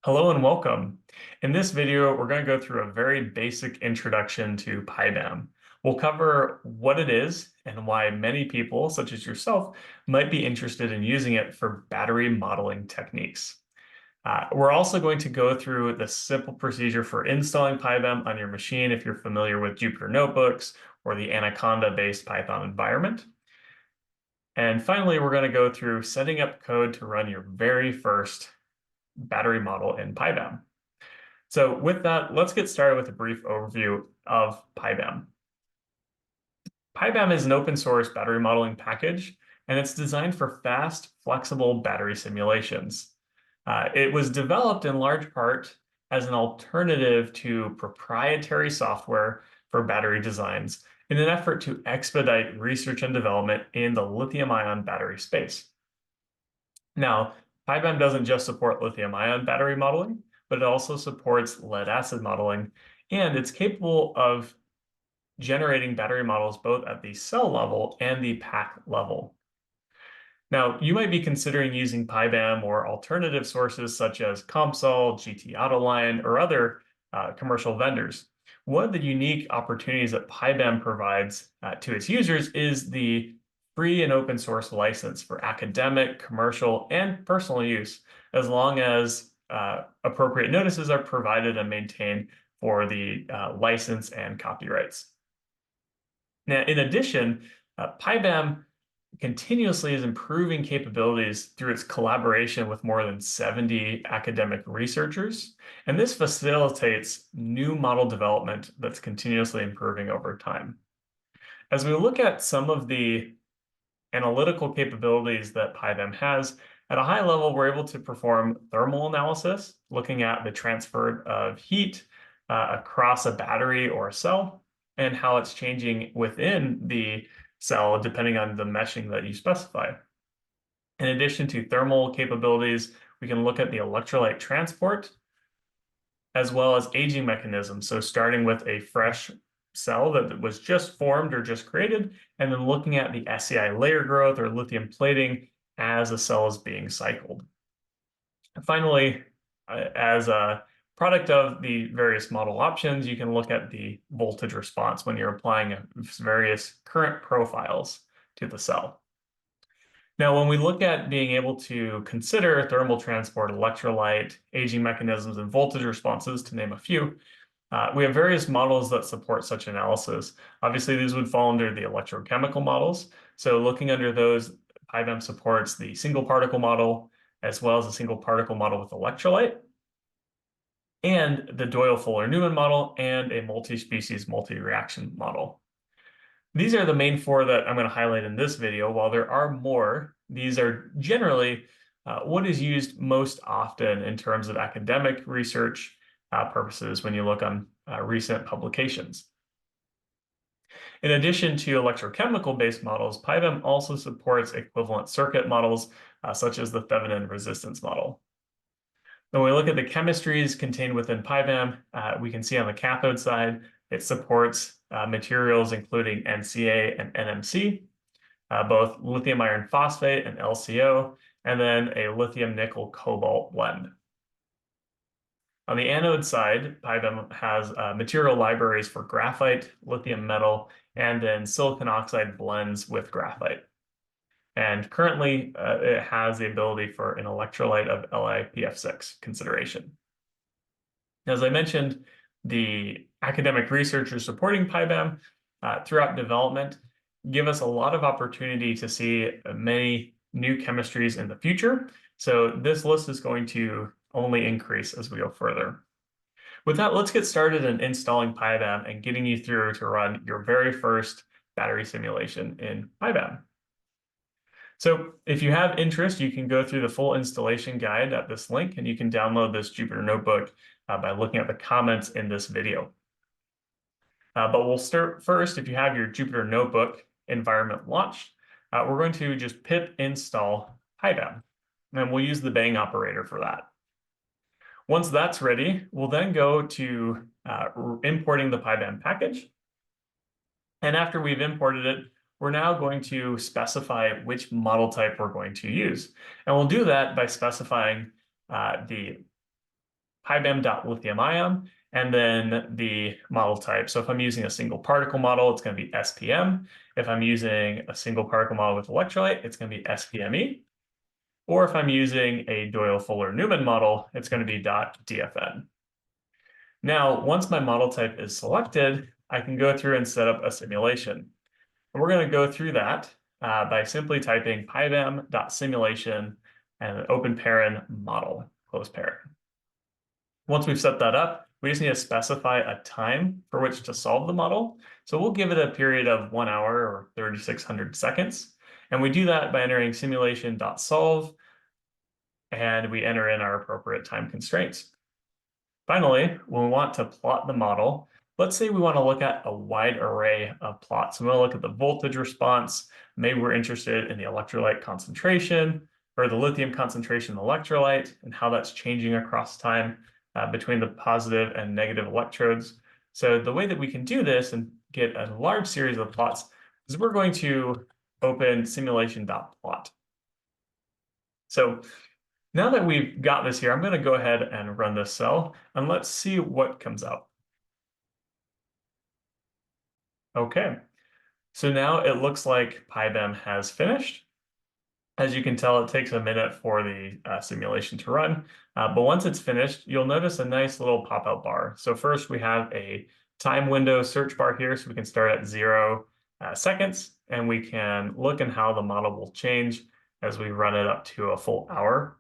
Hello and welcome. In this video, we're going to go through a very basic introduction to PyBaM. We'll cover what it is and why many people, such as yourself, might be interested in using it for battery modeling techniques. We're also going to go through the simple procedure for installing PyBaM on your machine if you're familiar with Jupyter Notebooks or the Anaconda-based Python environment. And finally, we're going to go through setting up code to run your very first battery model in PyBaM. So with that, let's get started with a brief overview of PyBaM. PyBaM is an open source battery modeling package, and it's designed for fast, flexible battery simulations. It was developed in large part as an alternative to proprietary software for battery designs in an effort to expedite research and development in the lithium-ion battery space. Now, PyBaM doesn't just support lithium-ion battery modeling, but it also supports lead-acid modeling, and it's capable of generating battery models both at the cell level and the pack level. Now, you might be considering using PyBaM or alternative sources such as COMSOL, GT Autoline, or other commercial vendors. One of the unique opportunities that PyBaM provides to its users is the free and open source license for academic, commercial, and personal use, as long as appropriate notices are provided and maintained for the license and copyrights. Now, in addition, PyBaM continuously is improving capabilities through its collaboration with more than 70 academic researchers, and this facilitates new model development that's continuously improving over time. As we look at some of the analytical capabilities that PyBaM has, at a high level, we're able to perform thermal analysis, looking at the transfer of heat across a battery or a cell, and how it's changing within the cell depending on the meshing that you specify. In addition to thermal capabilities, we can look at the electrolyte transport, as well as aging mechanisms. So starting with a fresh cell that was just formed or just created, and then looking at the SEI layer growth or lithium plating as a cell is being cycled. And finally, as a product of the various model options, you can look at the voltage response when you're applying various current profiles to the cell. Now, when we look at being able to consider thermal transport, electrolyte, aging mechanisms, and voltage responses, to name a few, we have various models that support such analysis. Obviously, these would fall under the electrochemical models. So looking under those, PyBaM supports the single particle model, as well as a single particle model with electrolyte, and the Doyle-Fuller-Newman model, and a multi-species multi-reaction model. These are the main four that I'm going to highlight in this video. While there are more, these are generally what is used most often in terms of academic research purposes when you look on recent publications. In addition to electrochemical-based models, PyBaM also supports equivalent circuit models, such as the Thevenin resistance model. When we look at the chemistries contained within PyBaM, we can see on the cathode side, it supports materials including NCA and NMC, both lithium iron phosphate and LCO, and then a lithium nickel cobalt blend. On the anode side, PyBaM has material libraries for graphite, lithium metal, and then silicon oxide blends with graphite. And currently, it has the ability for an electrolyte of LiPF6 consideration. As I mentioned, the academic researchers supporting PyBaM throughout development give us a lot of opportunity to see many new chemistries in the future. So this list is going to only increase as we go further. With that, let's get started in installing PyBaM and getting you through to run your very first battery simulation in PyBaM. So if you have interest, you can go through the full installation guide at this link, and you can download this Jupyter Notebook by looking at the comments in this video. But we'll start first. If you have your Jupyter Notebook environment launched, we're going to just pip install PyBaM, and we'll use the bang operator for that. Once that's ready, we'll then go to importing the PyBaM package. And after we've imported it, we're now going to specify which model type we're going to use. And we'll do that by specifying the PyBaM.lithium-ion, and then the model type. So if I'm using a single particle model, it's going to be SPM. If I'm using a single particle model with electrolyte, it's going to be SPME. Or if I'm using a Doyle-Fuller-Newman model, it's going to be .dfn. Now, once my model type is selected, I can go through and set up a simulation. And we're going to go through that by simply typing pybam.simulation and an open paren model, close paren. Once we've set that up, we just need to specify a time for which to solve the model. So we'll give it a period of 1 hour or 3,600 seconds. And we do that by entering simulation.solve, and we enter in our appropriate time constraints. Finally, when we want to plot the model, let's say we want to look at a wide array of plots. We want to look at the voltage response. Maybe we're interested in the electrolyte concentration or the lithium concentration in the electrolyte and how that's changing across time between the positive and negative electrodes. So the way that we can do this and get a large series of plots is we're going to open simulation.plot. So now that we've got this here, I'm going to go ahead and run this cell, and let's see what comes up. Okay, so now it looks like PyBaM has finished. As you can tell, it takes a minute for the simulation to run, but once it's finished, you'll notice a nice little pop-out bar. So first we have a time window search bar here, so we can start at 0 seconds, and we can look at how the model will change as we run it up to a full hour.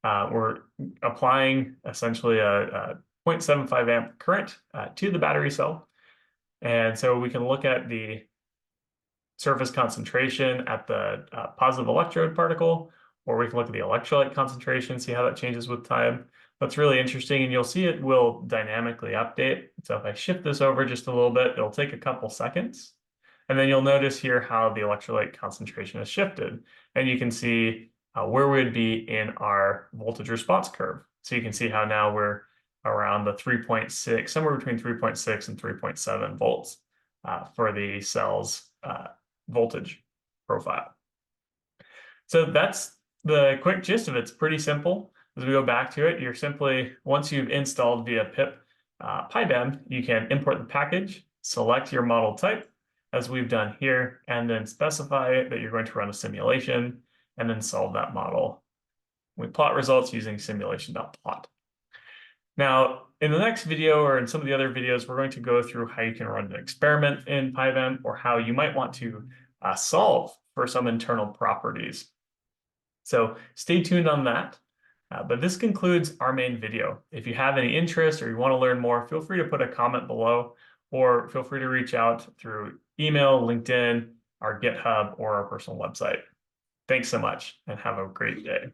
We're applying essentially a 0.75 amp current to the battery cell. And so we can look at the surface concentration at the positive electrode particle, or we can look at the electrolyte concentration, see how that changes with time. That's really interesting, and you'll see it will dynamically update. So if I shift this over just a little bit, it'll take a couple seconds. And then you'll notice here how the electrolyte concentration has shifted. And you can see where we'd be in our voltage response curve. So you can see how now we're around the 3.6, somewhere between 3.6 and 3.7 volts for the cell's voltage profile. So that's the quick gist of it. It's pretty simple. As we go back to it, you're simply, once you've installed via pip PyBaM, you can import the package, select your model type, as we've done here, and then specify that you're going to run a simulation and then solve that model. We plot results using simulation.plot. Now, in the next video or in some of the other videos, we're going to go through how you can run an experiment in PyBaM or how you might want to solve for some internal properties. So stay tuned on that. But this concludes our main video. If you have any interest or you want to learn more, feel free to put a comment below, or feel free to reach out through email, LinkedIn, our GitHub, or our personal website. Thanks so much and have a great day.